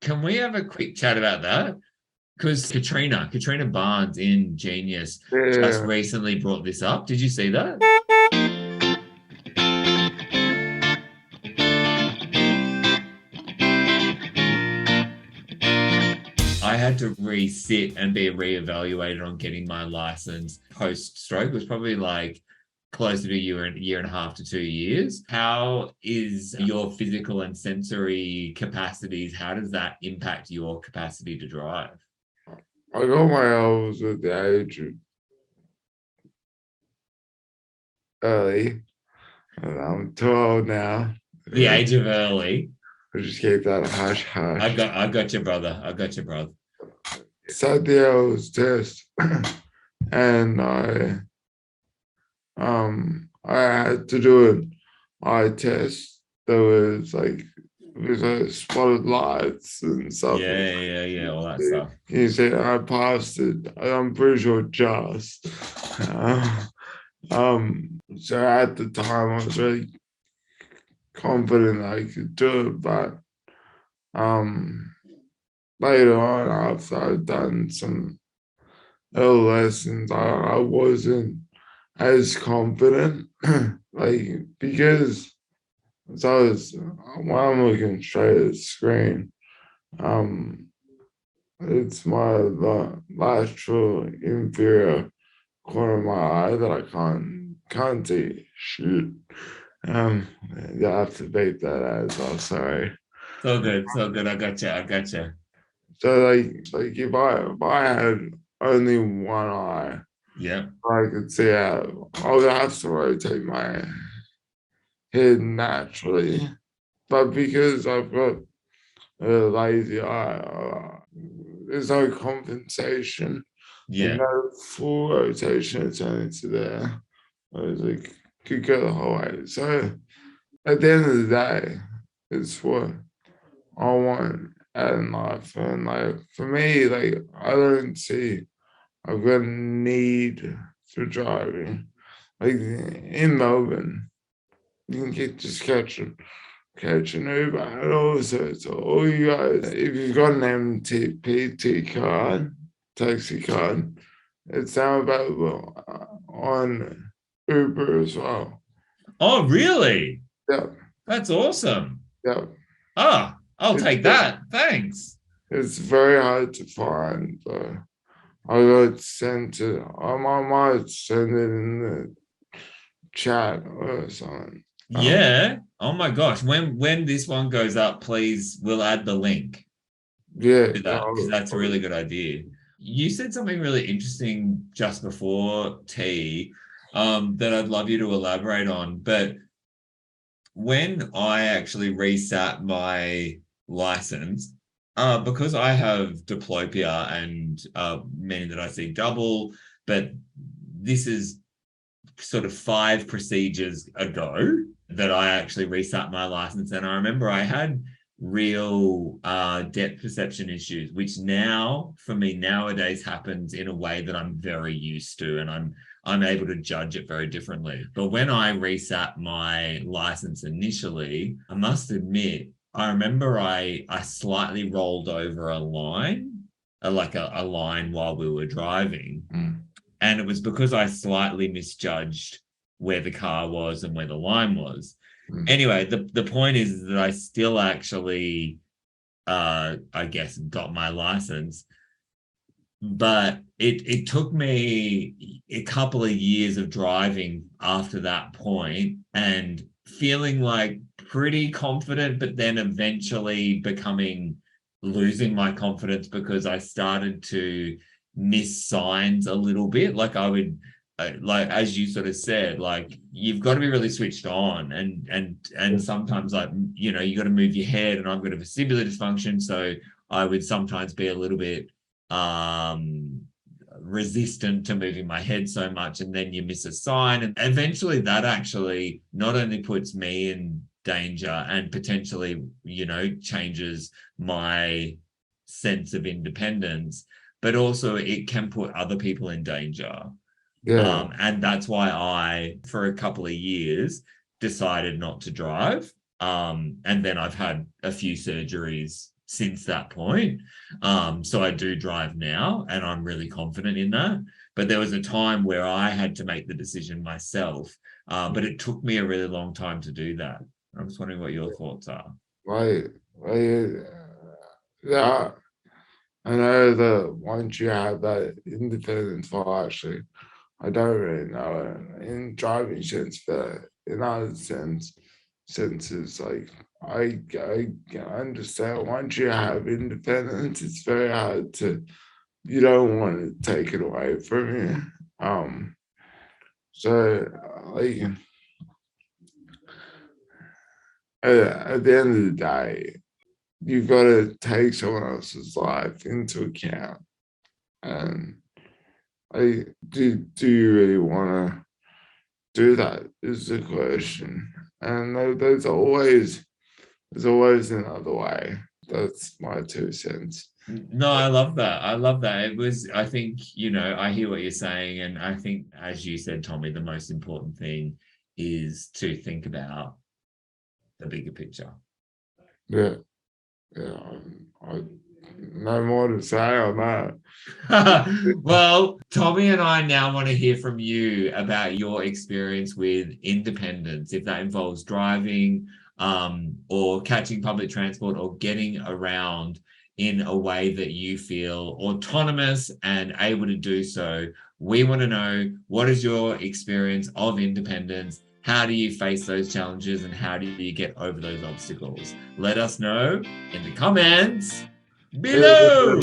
Can we have a quick chat about that? Because Katrina Barnes in Genius just Yeah. recently brought this up. Did you see that? I had to re-sit and be reevaluated on getting my license post-stroke. It was probably like closer to a year and a half to 2 years. How is your physical and sensory capacities? How does that impact your capacity to drive? I got my elbows at the age of early, and I'm too old now. The age of early. I just keep that hush hush. I got you, brother. I got you, brother. Sat the hours test, and I had to do an eye test. There was like spotted lights and stuff. Yeah, all that stuff. You said I passed it. I'm pretty sure just. So at the time I was really confident I could do it, but later on after I'd done some early lessons, I wasn't as confident. Like because when I'm looking straight at the screen, it's my lateral inferior corner of my eye that I can't see. Shoot. You have to beat that as well. Sorry. So good. I got you. So like if I had only one eye, Yeah. I could see out. I would have to rotate my head naturally, but because I've got a lazy eye, there's no compensation. Yeah. No full rotation. It's only to there. I was like, could go the whole way. So at the end of the day, it's what I want in life. And like for me, like I don't see I've got a need for driving. Like in Melbourne, you can catch an Uber, and also it's all you guys. If you've got an MTPT card, taxi card, it's now available on Uber as well. Oh, really? Yeah, That's awesome. yeah. Ah, I'll take that. Thanks. It's very hard to find. I got sent it. I might send it in the chat or something. Yeah. Oh my gosh. When this one goes up, please, we'll add the link Yeah, to that because that's a really good idea. You said something really interesting just before T, that I'd love you to elaborate on. But when I actually resat my license, because I have diplopia and meaning that I see double, but this is sort of 5 procedures ago that I actually reset my license. And I remember I had real depth perception issues, which now for me nowadays happens in a way that I'm very used to, and I'm able to judge it very differently. But when I reset my license initially, I must admit, I remember I slightly rolled over a line, like a line while we were driving. And it was because I slightly misjudged where the car was and where the line was. Anyway, the point is that I still actually, I guess, got my license. But it took me a couple of years of driving after that point and feeling like pretty confident, but then eventually losing my confidence because I started to miss signs a little bit. Like I would, like as you sort of said, like you've got to be really switched on, and sometimes like you got to move your head, and I've got a vestibular dysfunction, so I would sometimes be a little bit resistant to moving my head so much, and then you miss a sign, and eventually that actually not only puts me in danger and potentially changes my sense of independence, but also it can put other people in danger. And that's why I for a couple of years decided not to drive, and then I've had a few surgeries since that point. So I do drive now, and I'm really confident in that. But there was a time where I had to make the decision myself, but it took me a really long time to do that. I'm just wondering what your thoughts are. Like, yeah, I know that once you have that independence, well, actually, I don't really know it in driving sense, but in other senses, like I can understand once you have independence, it's very hard to, you don't want to take it away from you. So like at the end of the day, you've got to take someone else's life into account. And do you really want to do that is the question. And there's always another way. That's my 2 cents. No, I love that. I love that. I think, I hear what you're saying. And I think, as you said, Tommy, the most important thing is to think about the bigger picture. Yeah. I no more to say on that. Well, Tommy and I now want to hear from you about your experience with independence, if that involves driving, or catching public transport, or getting around in a way that you feel autonomous and able to do so. We want to know, what is your experience of independence? How do you face those challenges, and how do you get over those obstacles? Let us know in the comments below.